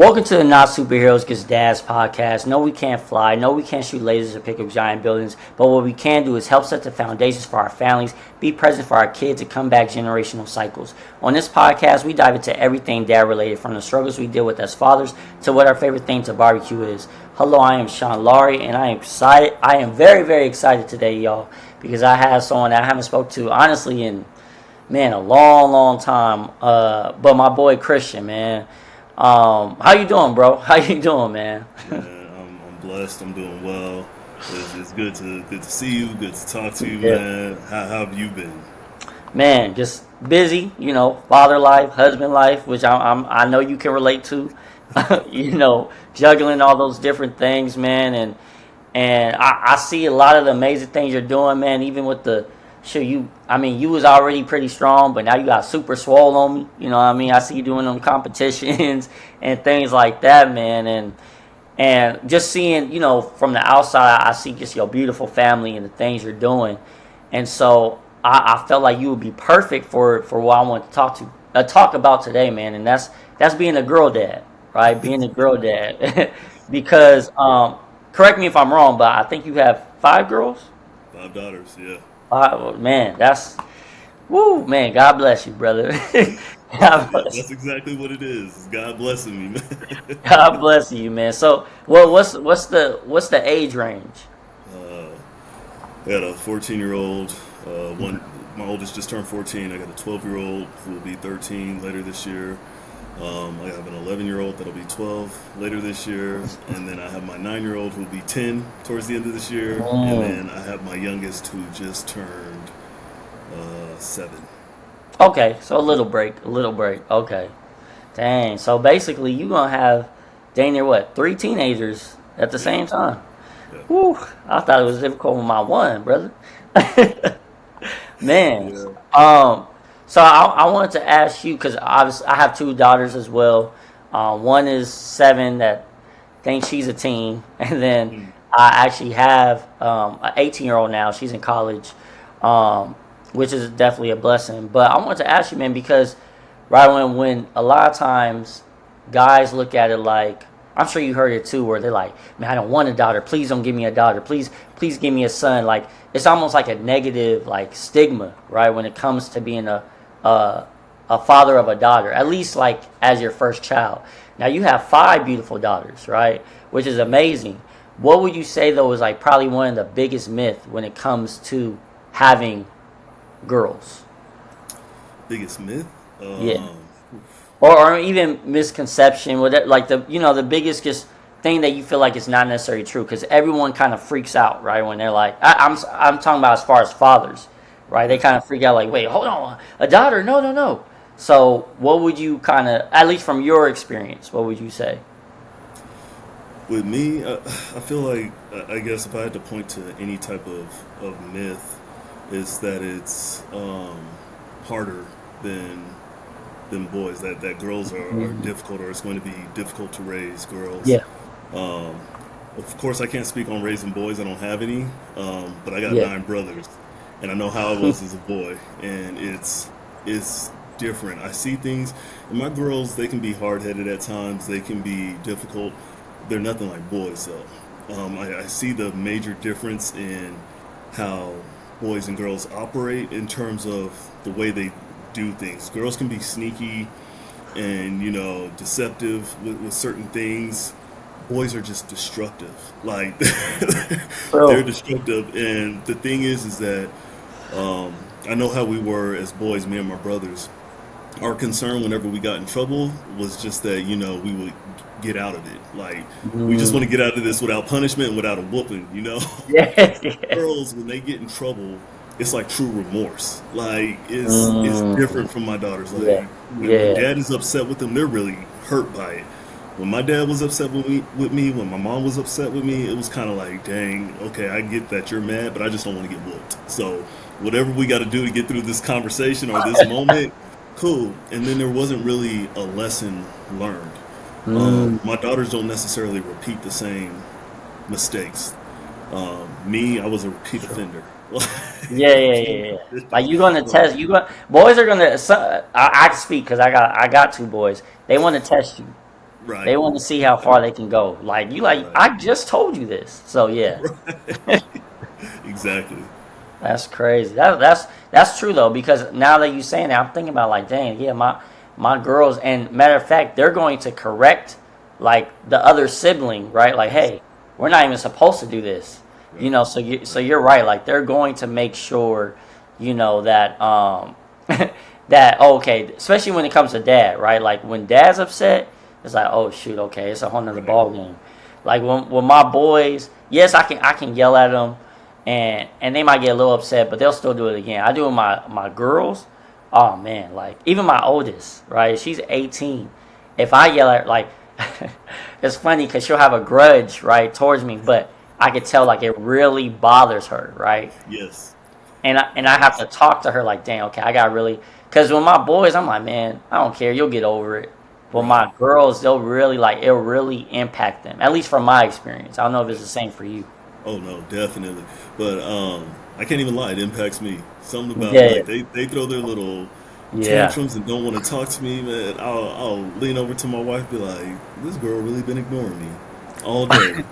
Welcome to the Not Superheroes Gets Dads podcast. No, we can't fly. No, we can't shoot lasers or pick up giant buildings. But what we can do is help set the foundations for our families, be present for our kids, and combat generational cycles. On this podcast, we dive into everything dad related, from the struggles we deal with as fathers to what our favorite thing to barbecue is. Hello, I am Sean Laurie, and I am excited. I am very, very excited today, y'all, because I have someone that I haven't spoke to, honestly, in, a long, long time. But my boy Christian, man. How you doing, bro? How you doing, man? Yeah, I'm blessed. I'm doing well. It's good to see you. Good to talk to you, man. How have you been? Man, just busy. Father life, husband life, which I know you can relate to. Juggling all those different things, man, and I see a lot of the amazing things you're doing, man. Even with the you was already pretty strong, but now you got super swole on me. You know what I mean? I see you doing them competitions and things like that, man. And just seeing, from the outside, I see just your beautiful family and the things you're doing. And so I felt like you would be perfect for what I want to talk about today, man. And that's being a girl dad, right? Being a girl dad. Because, correct me if I'm wrong, but I think you have 5 girls? 5 daughters, yeah. Man, man, God bless you, brother. God bless you. That's exactly what it is. God blessing me, man. God bless you, man. So, what's the age range? I got a 14-year-old. My oldest just turned 14. I got a 12-year-old who will be 13 later this year. I have an 11-year-old that'll be 12 later this year, and then I have my 9-year-old who'll be 10 towards the end of this year, and then I have my youngest who just turned 7. Okay, so a little break. Okay, dang. So basically, you gonna have dang near 3 teenagers at the same time. Yeah. Whew, I thought it was difficult with my one, brother. Man. Yeah. So I wanted to ask you, because obviously I have 2 daughters as well. One is 7 that thinks she's a teen, and then I actually have an 18-year-old now. She's in college, which is definitely a blessing. But I wanted to ask you, man, because right when a lot of times guys look at it like, I'm sure you heard it too, where they're like, man, I don't want a daughter. Please don't give me a daughter. Please give me a son. Like, it's almost like a negative stigma, right, when it comes to being a father of a daughter, at least as your first child. Now you have 5 beautiful daughters, right, which is amazing. What would you say though is probably one of the biggest myths when it comes to having girls? Biggest myth? Yeah. Or even misconception with it, the biggest just thing that you feel like is not necessarily true, because everyone kind of freaks out, right, when they're like, I'm talking about as far as fathers, right? They kind of freak out like, wait, hold on, a daughter? No. So what would you kind of, at least from your experience, what would you say? With me, I feel like, I guess if I had to point to any type of myth, is that it's harder than boys, that girls are difficult, or it's going to be difficult to raise girls. Yeah. Of course, I can't speak on raising boys. I don't have any, but I got 9 brothers, and I know how I was as a boy, and it's different. I see things, and my girls, they can be hard-headed at times. They can be difficult. They're nothing like boys, though. I see the major difference in how boys and girls operate in terms of the way they do things. Girls can be sneaky and deceptive with certain things. Boys are just destructive. Like they're destructive, and the thing is that I know how we were as boys, me and my brothers. Our concern whenever we got in trouble was just that we would get out of it. Like we just want to get out of this without punishment and without a whooping. Yeah. Girls, when they get in trouble, it's like true remorse. Like it's different from my daughters. Like when dad is upset with them, they're really hurt by it. When my dad was upset with me, when my mom was upset with me, it was kind of like, dang, okay, I get that you're mad, but I just don't want to get whooped. So whatever we got to do to get through this conversation or this moment, cool. And then there wasn't really a lesson learned. My daughters don't necessarily repeat the same mistakes. Me, I was a repeat offender. Yeah. Like you're gonna test. Boys are gonna. I can speak because I got 2 boys. They want to test you. Right. They want to see how far they can go. Like you, like Right. I just told you this. So yeah, Right. Exactly. that's crazy. That's true though, because now that you saying that, I'm thinking about like, dang, yeah, my girls, and matter of fact, they're going to correct like the other sibling, right? Like, Yes. hey, we're not even supposed to do this, Right. So Right. you're right. Like they're going to make sure, that that okay, especially when it comes to dad, right? Like when dad's upset, it's like, oh shoot, okay, it's a whole nother Right. ball game. Like when my boys, yes, I can yell at them, and they might get a little upset, but they'll still do it again. I do it with my girls. Oh man, like even my oldest, right? She's 18. If I yell at her, like, it's funny because she'll have a grudge, right, towards me, but I could tell like it really bothers her, right? Yes. And I have Yes. to talk to her like, dang, okay, I got really, because with my boys, I'm like, man, I don't care, you'll get over it. But Right. my girls, they'll really like it'll really impact them. At least from my experience. I don't know if it's the same for you. Oh no, definitely. But I can't even lie, it impacts me. Something about Yeah, like they throw their little yeah, tantrums and don't want to talk to me, man. I'll lean over to my wife, and be like, "This girl really been ignoring me all day,"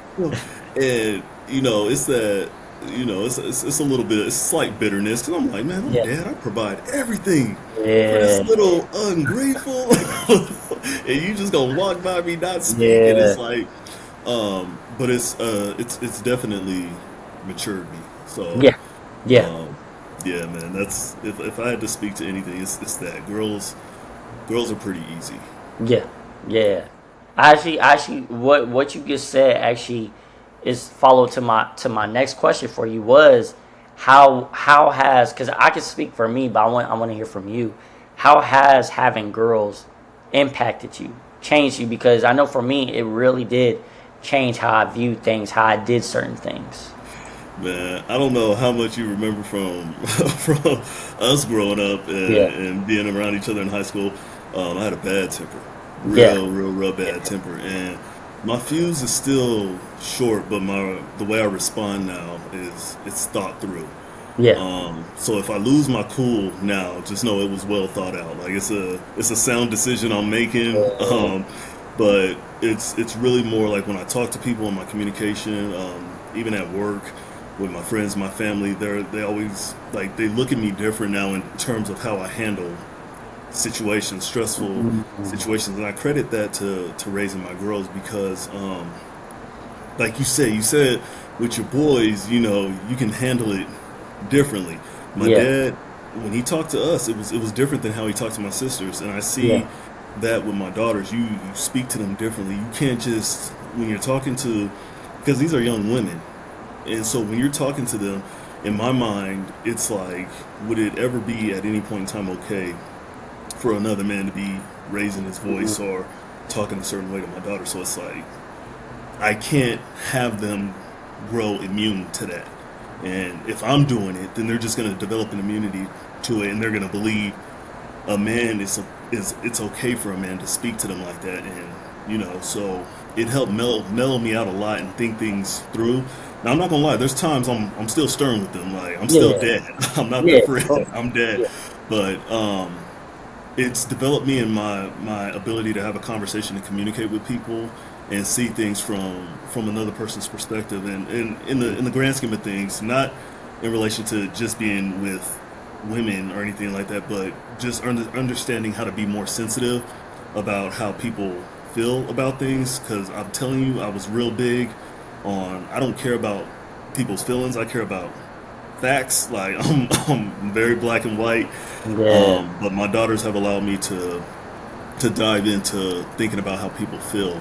and it's that it's a little bit it's slight bitterness because I'm like, man, I'm yeah, dad. I provide everything for this yeah, little ungrateful, and you just gonna walk by me not speak, and it's yeah, like, but it's definitely matured me. So yeah, yeah, um, yeah, man, that's if I had to speak to anything, it's that girls are pretty easy. yeah, yeah. Actually, what you just said actually is followed to my next question for you was how has, because I can speak for me, but I want to hear from you. How has having girls impacted you, changed you? Because I know for me, it really did change how I viewed things, how I did certain things. Man, I don't know how much you remember from from us growing up Yeah, and being around each other in high school. I had a bad temper, yeah, real bad temper, and my fuse is still short, but my the way I respond now is it's thought through. yeah, So if I lose my cool now, just know it was well thought out. Like it's a sound decision I'm making. But it's really more like when I talk to people in my communication, even at work with my friends, my family. They always like they look at me different now in terms of how I handle situations, stressful Mhm. situations, and I credit that to raising my girls because like you said with your boys, you can handle it differently. My Yeah, dad, when he talked to us, it was different than how he talked to my sisters, and I yeah, see that with my daughters. You speak to them differently. You can't just when you're talking to because these are young women, and so when you're talking to them, in my mind, it's like, would it ever be at any point in time okay for another man to be raising his mhm, voice or talking a certain way to my daughter? So it's like I can't have them grow immune to that. And if I'm doing it, then they're just going to develop an immunity to it, and they're going to believe a man is it's okay for a man to speak to them like that, and so it helped mellow me out a lot and think things through. Now I'm not gonna lie, there's times I'm still stern with them, like I'm still yeah, dead. I'm not their yeah, of friend. course. I'm dead, Yeah, but it's developed me in my ability to have a conversation and communicate with people and see things from another person's perspective, and in the grand scheme of things, not in relation to just being with women or anything like that, but just understanding how to be more sensitive about how people feel about things. Because I'm telling you, I was real big on I don't care about people's feelings. I care about facts. Like I'm very black and white. yeah. But my daughters have allowed me to dive into thinking about how people feel,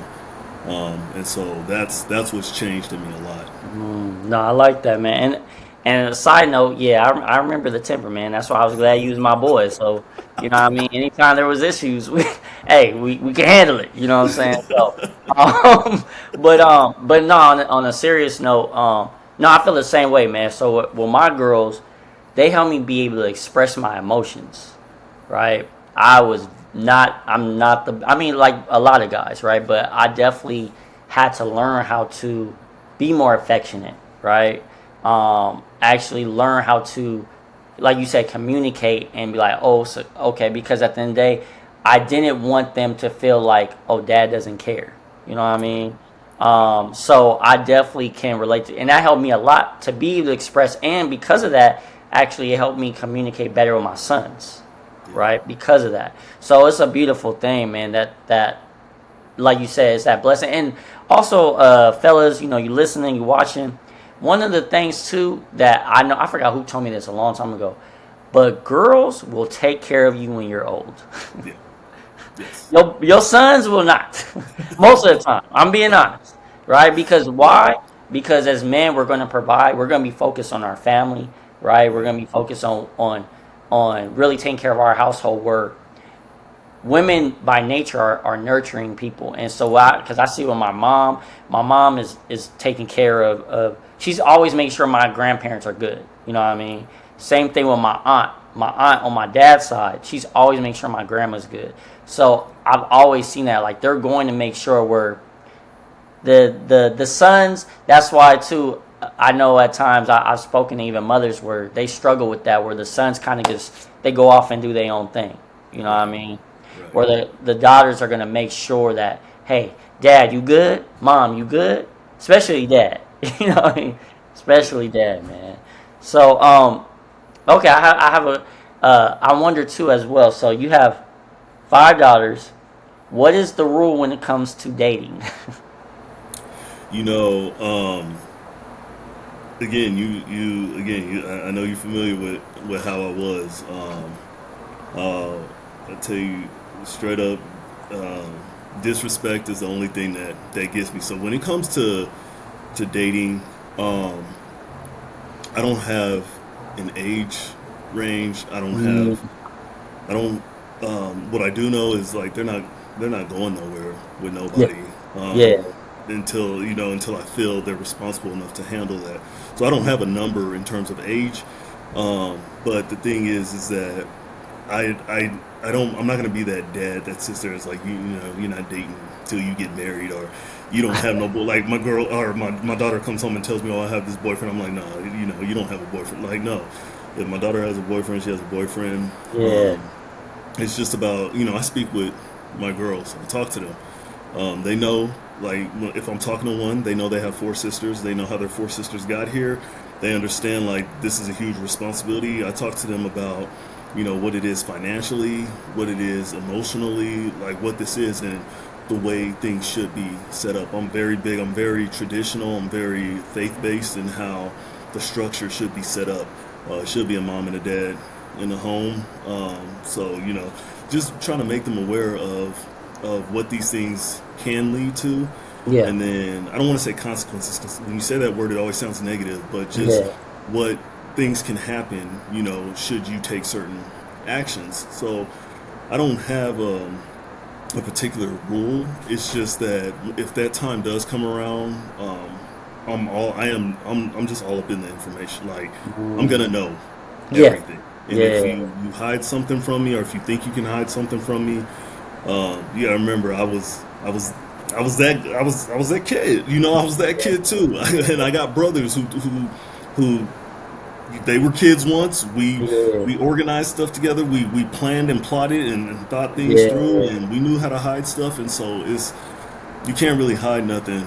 and so that's what's changed in me a lot. No, I like that, man. And a side note, yeah, I remember the temper, man. That's why I was glad you was my boy. So, you know what I mean? Anytime there was issues, hey, we can handle it. You know what I'm saying? So, um, but no, on a serious note, no, I feel the same way, man. So, with my girls, they help me be able to express my emotions, right? I'm not I mean, like a lot of guys, right? But I definitely had to learn how to be more affectionate, right? Actually learn how to, like you said, communicate and be like, oh, so, okay, because at the end of the day, I didn't want them to feel like, oh, dad doesn't care. You know what I mean? So I definitely can relate to, and that helped me a lot to be able to express. And because of that, actually, it helped me communicate better with my sons, right? Because of that. So it's a beautiful thing, man. That like you said, it's that blessing. And also, fellas, you listening, you watching. One of the things too that I know, I forgot who told me this a long time ago, but girls will take care of you when you're old. Yeah. Yes. Your sons will not. Most of the time, I'm being honest, right? Because why? Because as men, we're going to provide. We're going to be focused on our family, right? We're going to be focused on really taking care of our household. Where women by nature are nurturing people, and so because I see with my mom is taking care of. She's always making sure my grandparents are good. You know what I mean? Same thing with my aunt. My aunt on my dad's side, she's always making sure my grandma's good. So I've always seen that, like, they're going to make sure we're the sons. That's why too. I know at times I've spoken to even mothers where they struggle with that, where the sons kind of just they go off and do their own thing. You know what I mean? Right. Where the daughters are going to make sure that, hey, dad, you good? Mom, you good? Especially dad. You know what I mean? Especially dad, man. So okay, I have a. I wonder too as well. So you have 5 daughters. What is the rule when it comes to dating? Again, I know you're familiar with how I was. I tell you straight up, disrespect is the only thing that gets me. So when it comes to dating, I don't have an age range. I don't. What I do know is, like, they're not going nowhere with nobody. Yeah. Until I feel they're responsible enough to handle that. So I don't have a number in terms of age. But the thing is that I'm not gonna be that dad that sits there. It's like, you're not dating till you get married, or you don't have no like my girl or my daughter comes home and tells me, oh, I have this boyfriend. I'm like, no, you don't have a boyfriend. Like, no, if my daughter has a boyfriend, she has a boyfriend. Yeah. It's just about, I speak with my girls. I talk to them. They know, like, if I'm talking to one, they know they have 4 sisters. They know how their 4 sisters got here. They understand, like, this is a huge responsibility. I talk to them about, what it is financially, what it is emotionally, like what this is, and the way things should be set up. I'm very big. I'm very traditional. I'm very faith-based in how the structure should be set up. It should be a mom and a dad in the home. So, just trying to make them aware of what these things can lead to. Yeah. And then I don't want to say consequences, because when you say that word, it always sounds negative, but just what things can happen, should you take certain actions. So I don't have a particular rule. It's just that if that time does come around, I'm just all up in the information. Like, I'm gonna know everything. And if you hide something from me, or if you think you can hide something from me, you gotta remember I was that kid. I was that kid too. And I got brothers who they were kids once. We organized stuff together. We planned and plotted and thought things through, and we knew how to hide stuff. And so you can't really hide nothing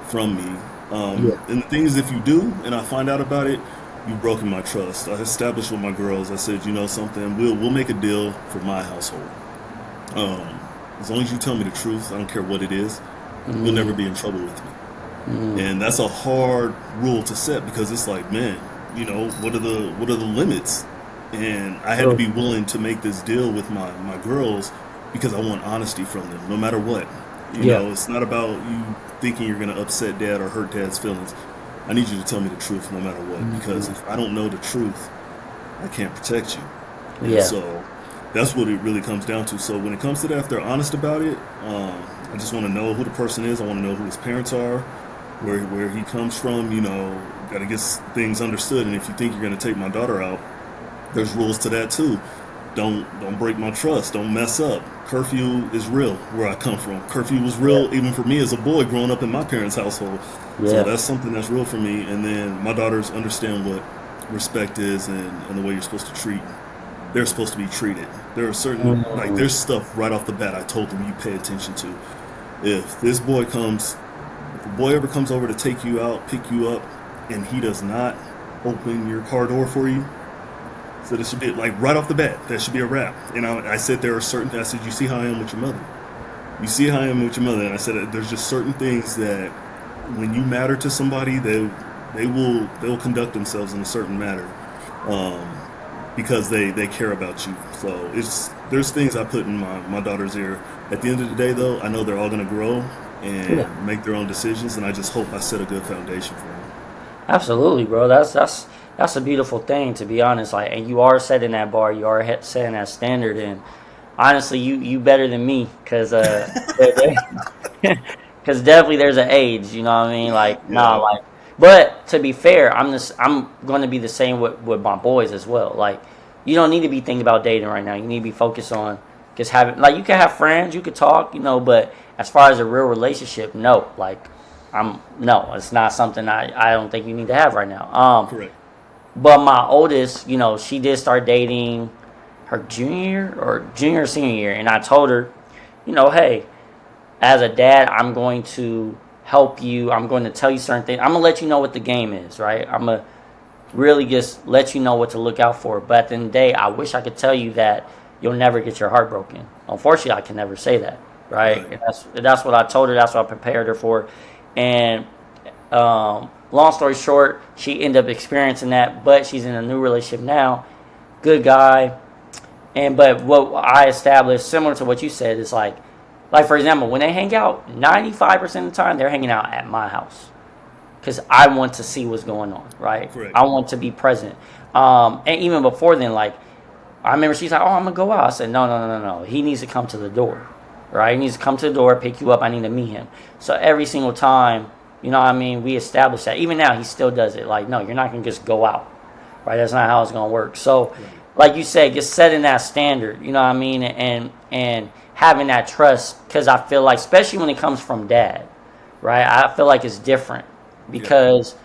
from me. And the thing is, if you do, and I find out about it, you've broken my trust. I established with my girls. I said, something, we'll make a deal for my household. As long as you tell me the truth, I don't care what it is, you'll never be in trouble with me. And that's a hard rule to set, because it's like, man, what are the limits? And I had to be willing to make this deal with my girls, because I want honesty from them, no matter what. It's not about you thinking you're going to upset dad or hurt dad's feelings. I need you to tell me the truth no matter what, because if I don't know the truth, I can't protect you. And so that's what it really comes down to. So when it comes to that, if they're honest about it, I just want to know who the person is. I want to know who his parents are, where he comes from. Got to get things understood. And if you think you're going to take my daughter out, there's rules to that too. Don't break my trust. Don't mess up. Curfew is real where I come from. Curfew was real even for me as a boy growing up in my parents' household. So that's something that's real for me. And then my daughters understand what respect is, and the way you're supposed to treat they're supposed to be treated. There are certain, like, Mm, there's stuff right off the bat I told them you pay attention to. If this boy comes, if a boy ever comes over to take you out, pick you up, and he does not open your car door for you, so this should be like right off the bat. That should be a wrap. And I said there are certain. I said you see how I am with your mother. You see how I am with your mother. And I said that there's just certain things that when you matter to somebody, they will conduct themselves in a certain manner, um, because they care about you. So there's things I put in my daughter's ear. At the end of the day, though, I know they're all gonna grow yeah, and make their own decisions, and I just hope I set a good foundation for them. absolutely, bro. That's a beautiful thing, to be honest. Like, and you are setting that bar, you are setting that standard, and honestly, you better than me, cause because definitely there's an age, you know what I mean? Like, nah, Yeah, like, but to be fair, I'm going to be the same with my boys as well. Like, you don't need to be thinking about dating right now. You need to be focused on just having, like, you can have friends, you could talk, but as far as a real relationship, no, like, no, it's not something I don't think you need to have right now. correct. But my oldest, she did start dating her junior or senior year, and I told her, hey, as a dad, I'm going to help you. I'm going to tell you certain things. I'm going to let you know what the game is, right? I'm going to really just let you know what to look out for. But at the end of the day, I wish I could tell you that you'll never get your heart broken. Unfortunately, I can never say that, right? Right. And that's what I told her. That's what I prepared her for. And long story short, she ended up experiencing that, but she's in a new relationship now. Good guy. But what I established, similar to what you said, is like for example, when they hang out, 95% of the time they're hanging out at my house because I want to see what's going on, right? Correct. I want to be present. And even before then, like I remember she's like, "Oh, I'm gonna go out." I said, "No, no, no, no, no. He needs to come to the door, right? He needs to come to the door, pick you up. I need to meet him." So every single time, what I mean, we established that. Even now, he still does it. Like, no, you're not gonna just go out, right? That's not how it's gonna work. So, Right. like you said, just setting that standard. You know what I mean, and having that trust, because I feel like, especially when it comes from dad, right? I feel like it's different Yeah. because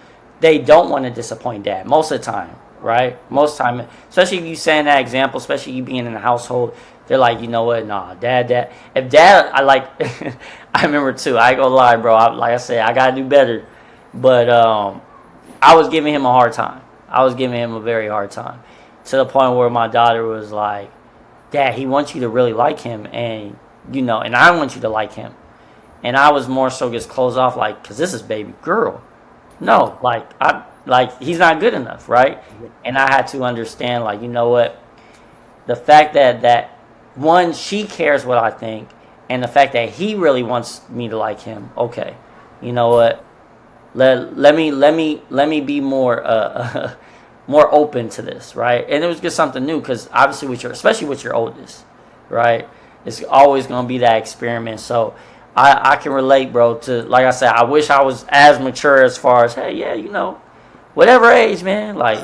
they don't want to disappoint dad most of the time, right? Most of the time, especially if you saying that example, especially you being in the household, they're like, you know what, nah, dad. If dad, I like, I remember too. I ain't gonna lie, bro. Like I said, I gotta do better, but I was giving him a hard time. I was giving him a very hard time, to the point where my daughter was like, Dad, he wants you to really like him, and and I want you to like him. And I was more so just closed off, like, because this is baby girl. No, like he's not good enough, right? And I had to understand, like, you know what, the fact that one, she cares what I think, and the fact that he really wants me to like him. Okay, you know what? Let me be more more open to this, right? And it was just something new because obviously especially with your oldest, right? It's always gonna be that experiment. So I can relate, bro. To, like I said, I wish I was as mature as far as, hey, yeah, whatever age, man. Like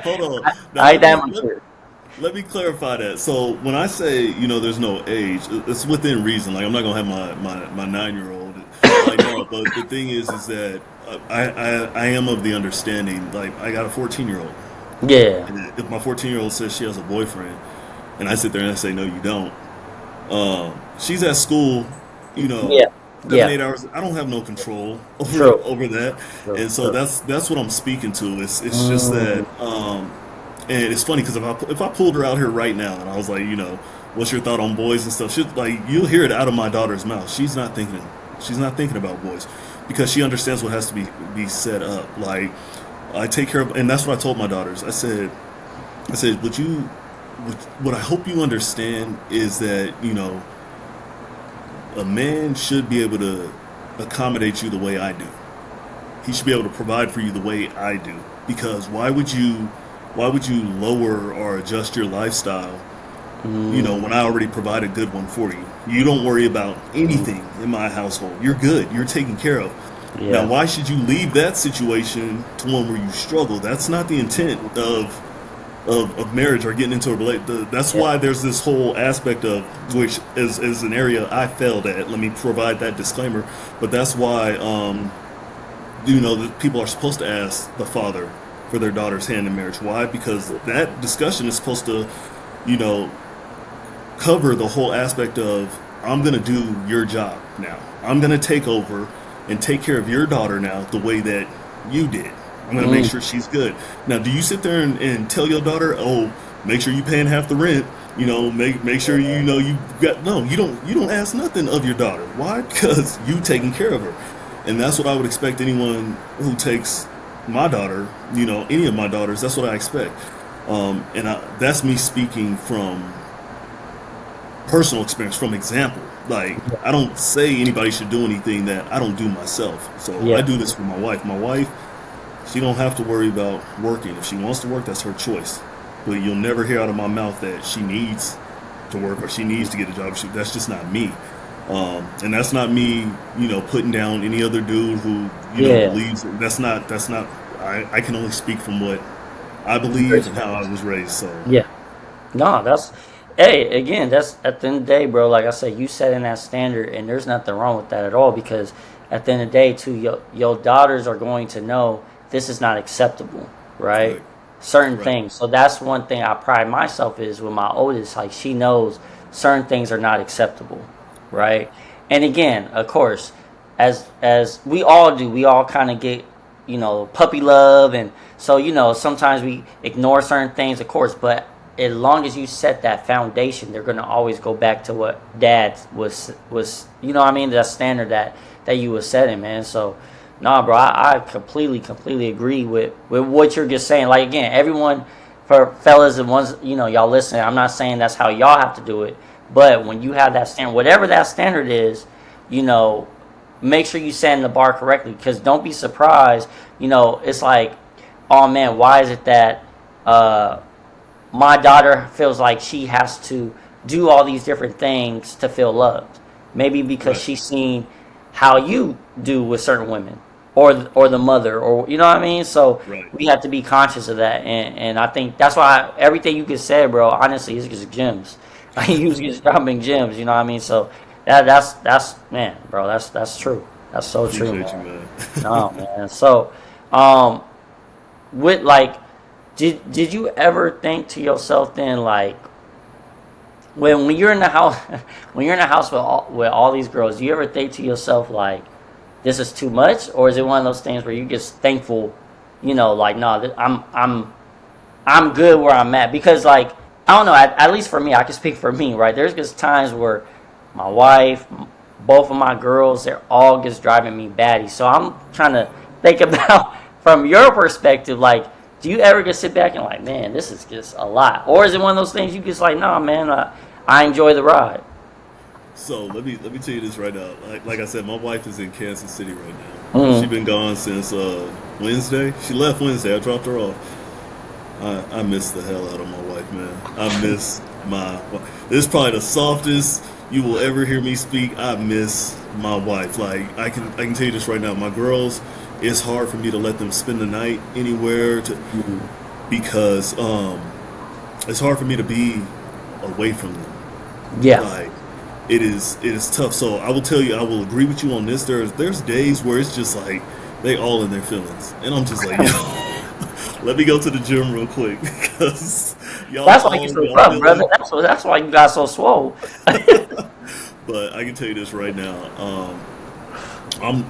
Hold on. Now I ain't that mature. let me clarify that. So when I say there's no age, it's within reason. Like I'm not gonna have my 9-year-old. Like no, but the thing is that I am of the understanding. Like I got a 14-year-old, Yeah, and if my 14-year-old says she has a boyfriend, and I sit there and I say no, you don't. She's at school, you know, yeah, 7 8 hours. I don't have no control true, over that, true, and so true. that's what I'm speaking to. It's just Mm, that, and it's funny because if I pulled her out here right now and I was like, what's your thought on boys and stuff? She like you'll hear it out of my daughter's mouth. She's not thinking about boys because she understands what has to be set up. Like I take care of, and that's what I told my daughters. I said, what I hope you understand is that a man should be able to accommodate you the way I do. He should be able to provide for you the way I do. Because why would you lower or adjust your lifestyle, mm, when I already provide a good one for you? You don't worry about anything in my household. You're good. You're taken care of. Now, yeah, why should you leave that situation to one where you struggle? That's not the intent of marriage or getting into a relationship. That's yeah, why there's this whole aspect of which is an area I failed at. Let me provide that disclaimer. But that's why the people are supposed to ask the father for their daughter's hand in marriage. Why? Because that discussion is supposed to, you know, cover the whole aspect of, I'm going to do your job now. I'm going to take over and take care of your daughter now the way that you did. I'm going to make sure she's good. Now, do you sit there and tell your daughter, oh, make sure you paying half the rent, you know, make sure you know you got, no, you don't ask nothing of your daughter. Why? Because you taking care of her. And that's what I would expect anyone who takes my daughter, you know, any of my daughters, that's what I expect. That's me speaking from personal experience, from example. Like, I don't say anybody should do anything that I don't do myself. So I Yeah. do this for my wife. My wife, she don't have to worry about working. If she wants to work, that's her choice. But you'll never hear out of my mouth that she needs to work or she needs to get a job. That's just not me. And that's not me, you know, putting down any other dude who, you know, Yeah. believes. That's not. I can only speak from what I believe and how I was raised. So Yeah. No, that's, hey, again, that's at the end of the day, bro. Like I said, you setting that standard, and there's nothing wrong with that at all, because at the end of the day, too, your daughters are going to know this is not acceptable, right? right, Certain right, things. So that's one thing I pride myself is with my oldest, like she knows certain things are not acceptable, right? And again, of course, as we all do, we all kind of get, you know, puppy love, and so, you know, sometimes we ignore certain things, of course, but as long as you set that foundation, they're gonna always go back to what dad was, you know what I mean, that standard that you was setting, man. So nah, bro, I completely agree with what you're just saying. Like, again, everyone, for fellas and ones, you know, y'all listening, I'm not saying that's how y'all have to do it, but when you have that standard, whatever that standard is, you know, make sure you set the bar correctly, because don't be surprised, you know, it's like, oh man, why is it that my daughter feels like she has to do all these different things to feel loved? Maybe because right, she's seen how you do with certain women, or the mother, or you know what I mean. So right. we have to be conscious of that, and I think that's why everything you just said, bro, honestly, is just gems. Like, you was just dropping gems, you know what I mean. So that's man, bro, that's true. That's so true, Appreciate you, man. man. No, man. So, um, with like, did you ever think to yourself then, like, when you're in the house, when you're in the house with all these girls, do you ever think to yourself like, this is too much, or is it one of those things where you just thankful, you know, like, no, I'm good where I'm at? Because, like, I don't know, at least for me, I can speak for me, right? There's just times where my wife, both of my girls, they're all just driving me batty. So I'm trying to think about from your perspective, like, do you ever just sit back and like, man, this is just a lot, or is it one of those things you just like, nah, man, I enjoy the ride? So let me tell you this right now. Like I said, my wife is in Kansas City right now. She's Mm, been gone since Wednesday. She left Wednesday. I dropped her off. I miss the hell out of my wife, man. I miss my. This is probably the softest you will ever hear me speak. I miss my wife. Like, I can tell you this right now. My girls, it's hard for me to let them spend the night anywhere mm, because it's hard for me to be away from them. yeah, Like, it is tough. So I will tell you, I will agree with you on this. There's days where it's just like they all in their feelings, and I'm just like, yo, let me go to the gym real quick because that's why you so y'all rough, brother. feeling. That's why you got so swole. But I can tell you this right now.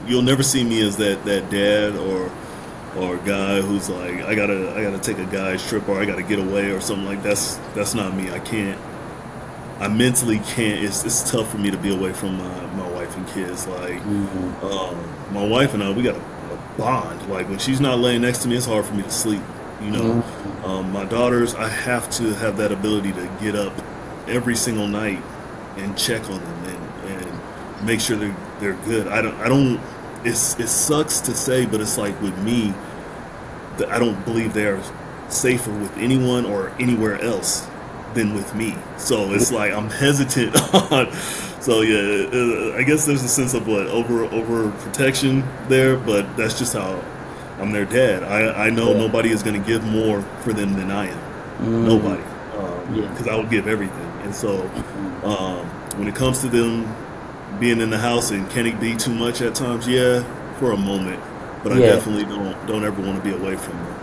You'll never see me as that dad or guy who's like, I gotta take a guy's trip, or I gotta get away or something like that's not me. I can't. I mentally can't. It's tough for me to be away from my wife and kids. Like, Mhm. my wife and I, we got a bond. Like, when she's not laying next to me, it's hard for me to sleep. You know, Mhm. my daughters, I have to have that ability to get up every single night and check on them and make sure they're good. I don't. It sucks to say, but it's like with me, that I don't believe they're safer with anyone or anywhere else than with me. So it's like I'm hesitant on. So yeah, I guess there's a sense of what over protection there, but that's just how I'm their dad. I know Yeah. nobody is going to give more for them than I am. Mm, Nobody, yeah. because I would give everything. And so Mhm. um, when it comes to them being in the house, and can it be too much at times? Yeah, for a moment. But I Yeah. definitely don't ever want to be away from them.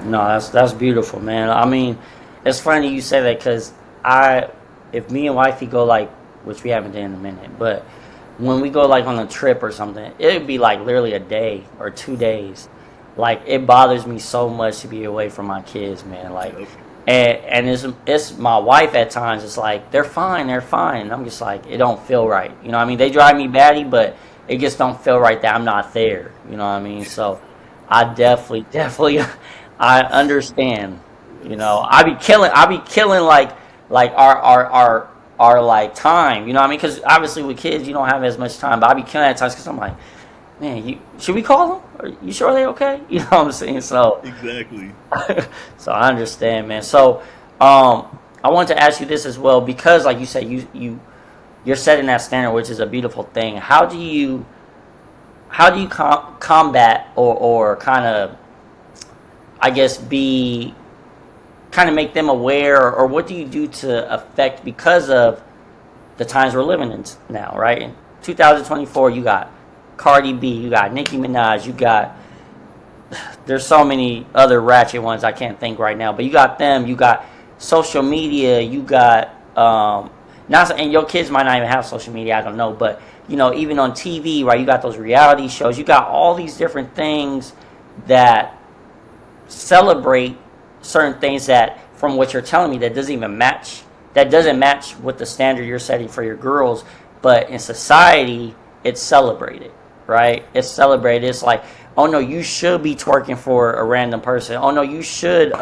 No, that's beautiful, man. I mean, it's funny you say that because I, if me and wifey go like, which we haven't done in a minute, but when we go like on a trip or something, it'd be like literally a day or 2 days. Like it bothers me so much to be away from my kids, man. Like, Yep. and it's my wife at times. It's like they're fine, they're fine. And I'm just like it don't feel right. You know what I mean? They drive me batty, but it just don't feel right that I'm not there. You know what I mean? So I definitely, I understand. You know, Yes. I be killing like our like time. You know what I mean? Because obviously with kids you don't have as much time, but I be killing at times because I'm like, man, you should we call them? Are you sure they okay? You know what I'm saying? So Exactly. so I understand, man. So I want to ask you this as well because like you said, you're setting that standard, which is a beautiful thing. How do you combat or kind of I guess be kind of make them aware or what do you do to affect because of the times we're living in now, right? In 2024, you got Cardi B, you got Nicki Minaj, you got there's so many other ratchet ones I can't think right now, but you got them, you got social media, you got not and your kids might not even have social media, I don't know, but you know even on TV, right? You got those reality shows, you got all these different things that celebrate certain things that from what you're telling me that doesn't match with the standard you're setting for your girls, but in society it's celebrated, right? It's celebrated. It's like, oh no, you should be twerking for a random person. Oh no, you should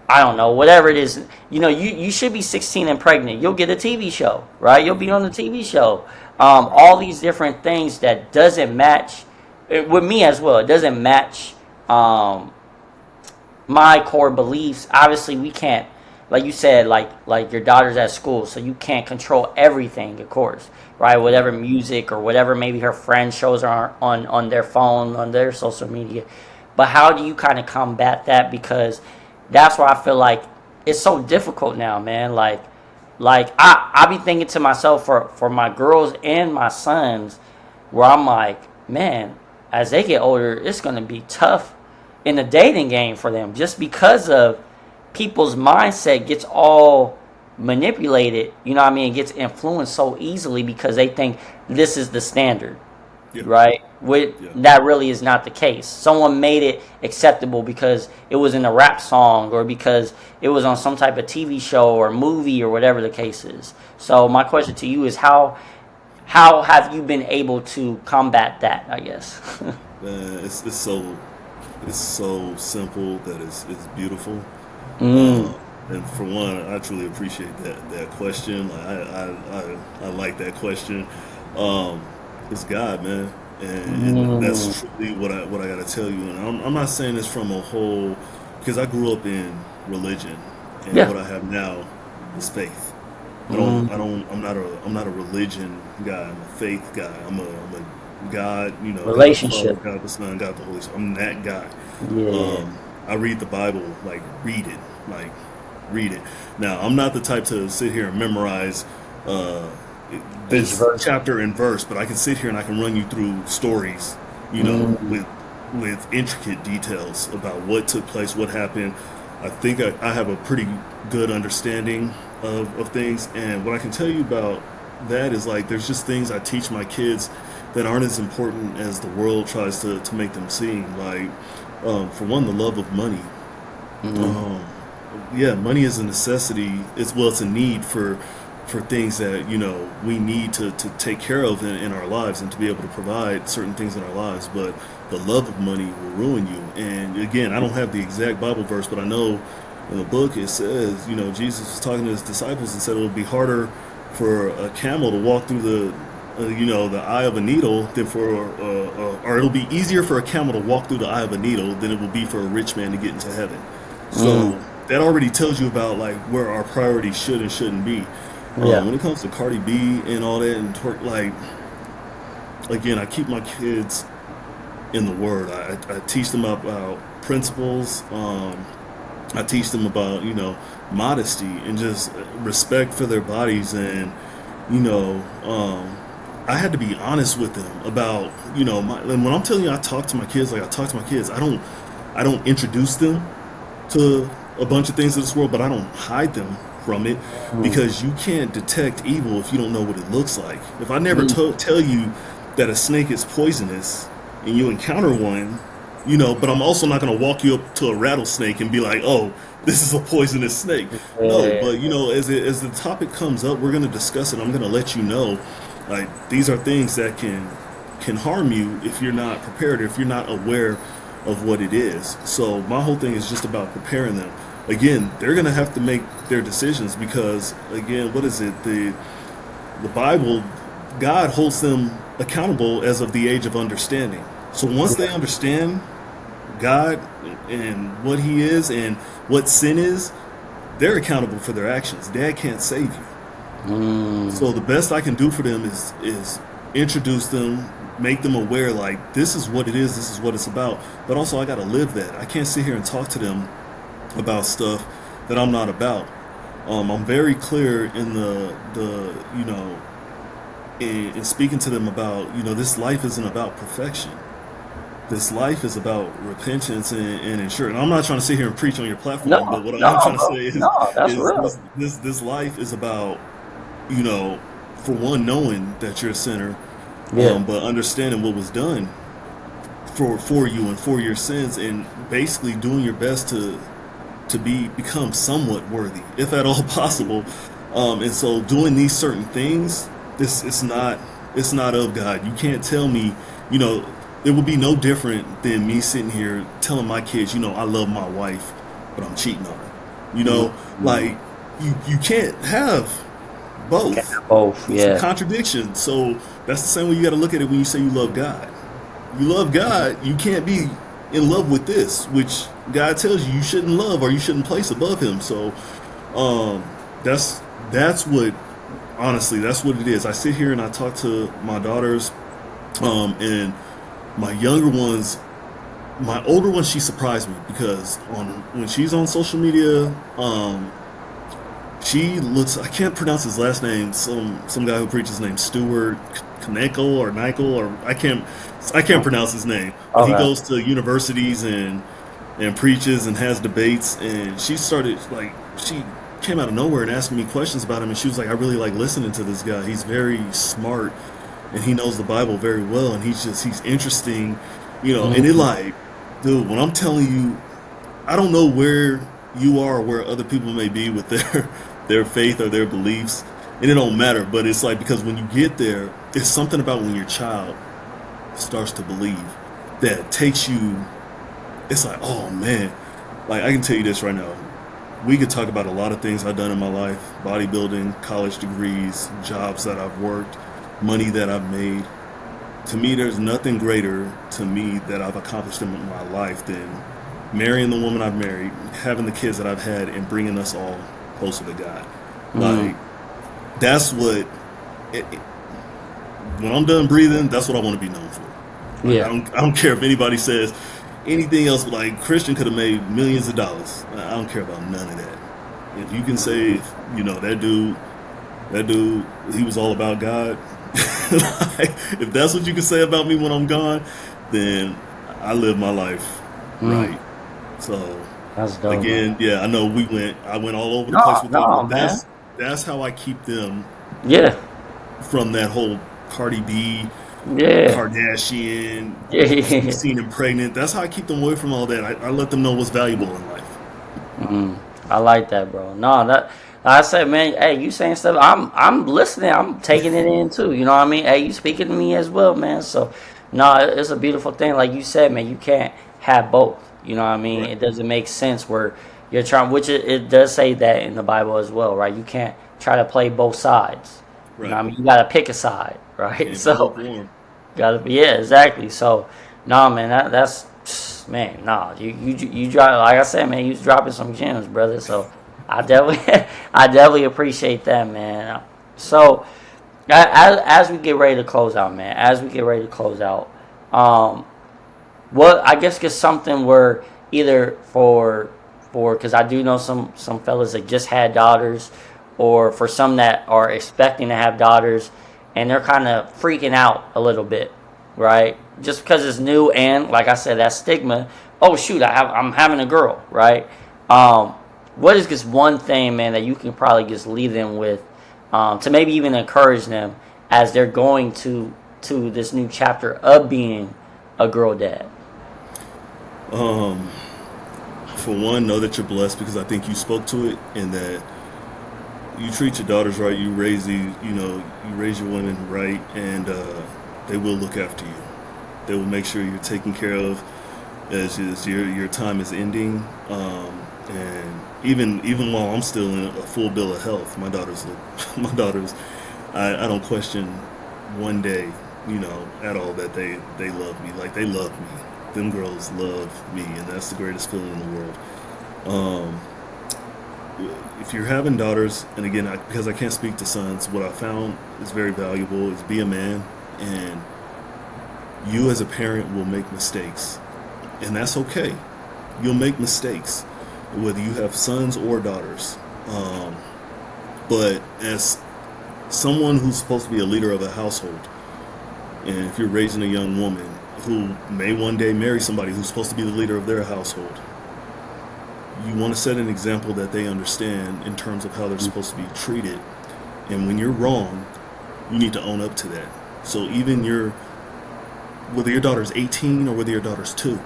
I don't know, whatever it is. You know, you should be 16 and pregnant. You'll get a TV show, right? You'll be on the TV show. All these different things that doesn't match with me as well. It doesn't match my core beliefs. Obviously, we can't, like you said, like your daughter's at school, so you can't control everything, of course, right? Whatever music or whatever maybe her friends shows her on their phone, on their social media. But how do you kind of combat that? Because that's why I feel like it's so difficult now, man. Like I be thinking to myself for my girls and my sons, where I'm like, man, as they get older, it's gonna be tough in the dating game for them, just because of people's mindset gets all manipulated. You know what I mean? It gets influenced so easily because they think this is the standard, Yeah. right? With Yeah. that really is not the case. Someone made it acceptable because it was in a rap song or because it was on some type of TV show or movie or whatever the case is. So my question to you is how have you been able to combat that, I guess? It's so simple that it's beautiful. mm, And for one, I truly appreciate that question. Like I like that question. Um, it's God, man, and mm, that's truly what I got to tell you. And I'm not saying this from a whole because I grew up in religion, and yeah. what I have now is faith. mm, I'm not a religion guy. I'm a faith guy. I'm a God, God the Father, Relationship. God the Son, God the Holy Spirit. I'm that guy. Yeah. I read the Bible, like like read it. Now, I'm not the type to sit here and memorize uh, Each this verse. chapter and verse, but I can sit here and I can run you through stories, mm, with intricate details about what took place, what happened. I think I have a pretty good understanding of things, and what I can tell you about that is like there's just things I teach my kids that aren't as important as the world tries to make them seem. Like, for one, the love of money. mm, Um, yeah, money is a necessity. It's a need for things that we need to take care of in our lives and to be able to provide certain things in our lives. But the love of money will ruin you. And again, I don't have the exact Bible verse, but I know in the book it says, Jesus was talking to his disciples and said it would be harder for a camel to walk through the eye of a needle than or it'll be easier for a camel to walk through the eye of a needle than it will be for a rich man to get into heaven. mm, So that already tells you about like where our priorities should and shouldn't be. yeah. When it comes to Cardi B and all that and twerk, like again, I keep my kids in the Word. I teach them about principles. I teach them about modesty and just respect for their bodies and you know I had to be honest with them about and when I'm telling you I talk to my kids like I talk to my kids. I don't introduce them to a bunch of things in this world, but I don't hide them from it, because you can't detect evil if you don't know what it looks like. If I never tell you that a snake is poisonous and you encounter one, but I'm also not going to walk you up to a rattlesnake and be like, oh, this is a poisonous snake. No, Yeah. but as the topic comes up, we're going to discuss it. I'm going to let you know, like, these are things that can harm you if you're not prepared, or if you're not aware of what it is. So my whole thing is just about preparing them. Again, they're going to have to make their decisions, because, again, what is it? The Bible, God holds them accountable as of the age of understanding. So once they understand God and what He is and what sin is, they're accountable for their actions. Dad can't save you. So the best I can do for them is introduce them, make them aware, like, this is what it is, this is what it's about. But also, I got to live that. I can't sit here and talk to them about stuff that I'm not about. I'm very clear in the in speaking to them about, this life isn't about perfection. This life is about repentance and ensuring. I'm not trying to sit here and preach on your platform, No, but what I am no, trying to bro. say No, that's is real. this life is about, you know, for one, knowing that you're a sinner, Yeah. but understanding what was done for you and for your sins, and basically doing your best to become somewhat worthy, if at all possible. And so doing these certain things, this it's not of God. You can't tell me, you know, it would be no different than me sitting here telling my kids, I love my wife, but I'm cheating on her. Like, you can't have both. Both. It's a Yeah. contradiction. So that's the same way you got to look at it when you say you love God. You love God, you can't be in love with this, which God tells you shouldn't love or you shouldn't place above Him. So um, that's what, honestly, that's what it is. I sit here and I talk to my daughters, and my younger ones, my older one, she surprised me because when she's on social media, she looks. I can't pronounce his last name. Some guy who preaches named Stewart Knekel or Nykel, or I can't pronounce his name. But he Okay. goes to universities and preaches and has debates. And she started, like, she came out of nowhere and asked me questions about him. And she was like, I really like listening to this guy. He's very smart and he knows the Bible very well. And he's interesting, And it, Mhm. like, dude, when I'm telling you, I don't know where you are or where other people may be with their faith or their beliefs, and it don't matter. But it's like, because when you get there, it's something about when your child starts to believe that takes you. It's like, oh man, like, I can tell you this right now. We could talk about a lot of things I've done in my life: bodybuilding, college degrees, jobs that I've worked, money that I've made. To me, there's nothing greater to me that I've accomplished in my life than marrying the woman I've married, having the kids that I've had, and bringing us all closer to God. Mm. Like, that's what, when I'm done breathing, that's what I want to be known for. Like, Yeah. I don't care if anybody says anything else. Like, Christian could have made millions of dollars. I don't care about none of that. If you can say, that dude, he was all about God. Like, if that's what you can say about me when I'm gone, then I live my life Mm. right. So That's dope, man. again, yeah, I know I went all over the place No, with it, no, but man. that's how I keep them Yeah. from that whole Cardi B, Yeah. Kardashian, Yeah. be Yeah. seen and pregnant. That's how I keep them away from all that. I let them know what's valuable in life. Mm. I like that, bro. No, that like I said, man. Hey, you saying stuff. I'm listening. I'm taking it in too. You know what I mean? Hey, you speaking to me as well, man. So, no, it's a beautiful thing. Like you said, man. You can't have both. You know what I mean? Right, It doesn't make sense where you're trying. Which it does say that in the Bible as well, right? You can't try to play both sides. You know right. what I mean? You got to pick a side, right? Can't be So, lukewarm. gotta be, yeah, exactly. So, nah, man, that's man, nah. You drop, like I said, man, you was dropping some gems, brother. So, I definitely I definitely appreciate that, man. So, as we get ready to close out, man, as we get ready to close out, um, what I guess get something where either for because I do know some fellas that just had daughters, or for some that are expecting to have daughters, and they're kind of freaking out a little bit, right? Just because it's new and like I said, that stigma oh shoot, I'm having a girl, right? Um, what is just one thing, man, that you can probably just leave them with, to maybe even encourage them as they're going to this new chapter of being a girl dad? Um, for one, know that you're blessed because I think you spoke to it, and that you treat your daughters right. You raise you raise your women right, and they will look after you. They will make sure you're taken care of as your time is ending. And even while I'm still in a full bill of health, my daughters look, my daughters, I don't question one day, at all that they love me. Like they love me. Them girls love me, and that's the greatest feeling in the world. Um, if you're having daughters, and again, because I can't speak to sons, what I found is very valuable is be a man, and you as a parent will make mistakes, and that's okay. You'll make mistakes, whether you have sons or daughters. Um, but as someone who's supposed to be a leader of a household, and if you're raising a young woman who may one day marry somebody who's supposed to be the leader of their household, you want to set an example that they understand in terms of how they're supposed to be treated. And when you're wrong, you need to own up to that. So even whether your daughter's 18 or whether your daughter's 2,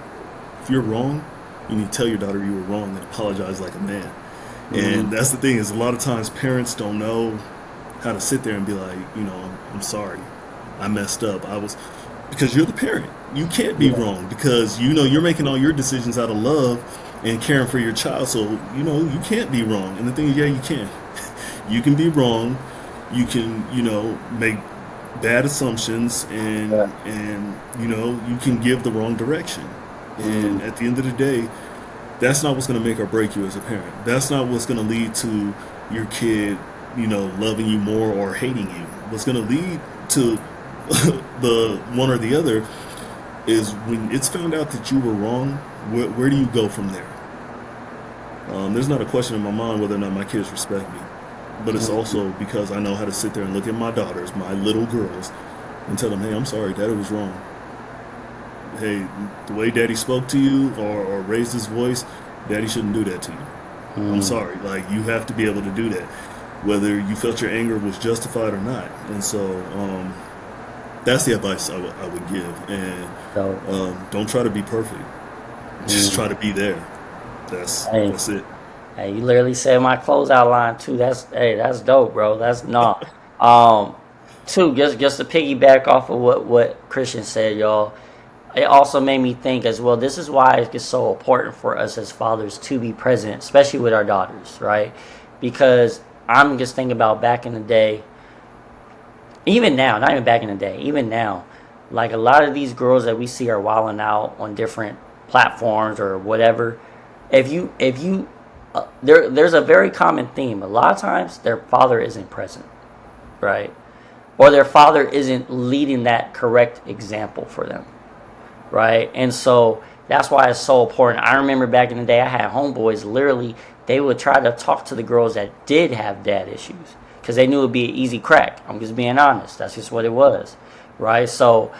if you're wrong, you need to tell your daughter you were wrong and apologize like a man. And that's the thing, is a lot of times parents don't know how to sit there and be like, I'm sorry, I messed up. Because you're the parent. You can't be wrong because you're making all your decisions out of love and caring for your child. So, you can't be wrong. And the thing is, yeah, you can. You can be wrong. You can, make bad assumptions and you can give the wrong direction. And at the end of the day, that's not what's going to make or break you as a parent. That's not what's going to lead to your kid, loving you more or hating you. What's going to lead to the one or the other is when it's found out that you were wrong, where do you go from there? There's not a question in my mind whether or not my kids respect me, but it's also because I know how to sit there and look at my daughters, my little girls, and tell them, hey, I'm sorry, Daddy was wrong. Hey, the way Daddy spoke to you or raised his voice, Daddy shouldn't do that to you. I'm sorry. Like, you have to be able to do that, whether you felt your anger was justified or not. And so that's the advice I would give. And don't try to be perfect. Just try to be there. That's it. Hey, you literally said my closeout line too. That's dope, bro. That's not. Two, just to piggyback off of what Christian said, y'all. It also made me think as well. This is why it's so important for us as fathers to be present, especially with our daughters, right? Because I'm just thinking about back in the day. Even now, not even back in the day, even now, like a lot of these girls that we see are wilding out on different platforms or whatever. If you there's a very common theme. A lot of times their father isn't present, right? Or their father isn't leading that correct example for them, right? And so that's why it's so important. I remember back in the day, I had homeboys, literally, they would try to talk to the girls that did have dad issues because they knew it would be an easy crack. I'm just being honest. That's just what it was, right? So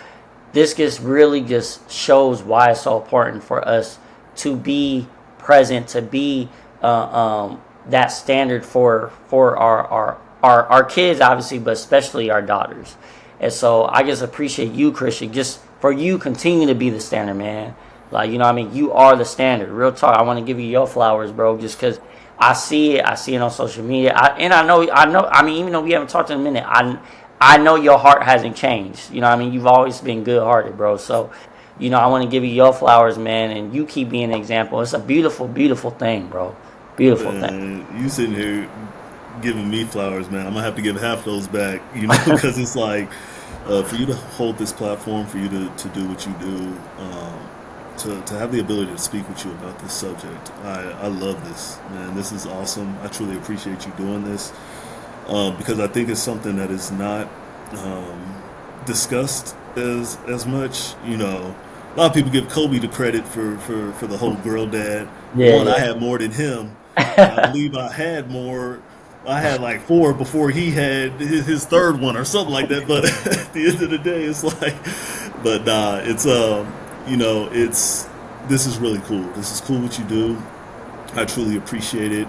this just shows why it's so important for us to be present, to be that standard for our kids, obviously, but especially our daughters. And so I just appreciate you, Christian, just for you continue to be the standard, man. Like, you are the standard. Real talk. I want to give you your flowers, bro, just because I see it on social media. Even though we haven't talked in a minute, I know your heart hasn't changed. You've always been good-hearted, bro. So, I want to give you your flowers, man, and you keep being an example. It's a beautiful, beautiful thing, bro. Beautiful thing. You sitting here giving me flowers, man. I'm going to have to give half those back, because it's like, for you to hold this platform, for you to do what you do, to have the ability to speak with you about this subject. I love this, man. This is awesome. I truly appreciate you doing this, because I think it's something that is not discussed as much. A lot of people give Kobe the credit for the whole girl dad. I had more than him. I believe I had more. I had like 4 before he had his third one or something like that. But at the end of the day, it's like, but nah, it's it's this is really cool. This is cool what you do. I truly appreciate it.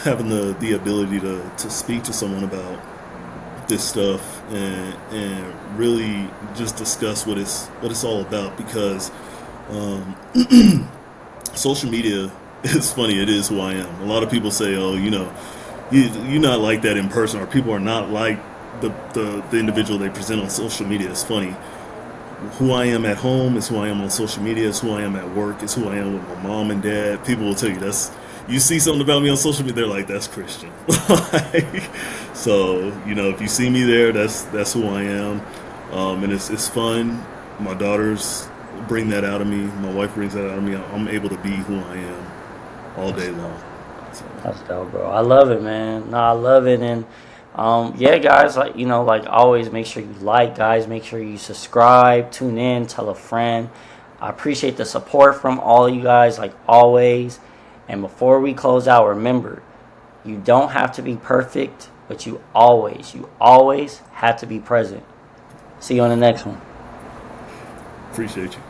Having the ability to speak to someone about this stuff and really just discuss what it's all about because social media is funny. It is who I am. A lot of people say, "Oh, you're not like that in person," or people are not like the individual they present on social media. It's funny. Who I am at home is who I am on social media. Is who I am at work. Is who I am with my mom and dad. People will tell you that's. You see something about me on social media, they're like, "That's Christian." So if you see me there, that's who I am, and it's fun. My daughters bring that out of me. My wife brings that out of me. I'm able to be who I am all day long. So, That's dope, bro. I love it, man. No, I love it, and yeah, guys, like always, make sure you like, guys. Make sure you subscribe, tune in, tell a friend. I appreciate the support from all you guys, like always. And before we close out, remember, you don't have to be perfect, but you always have to be present. See you on the next one. appreciate you.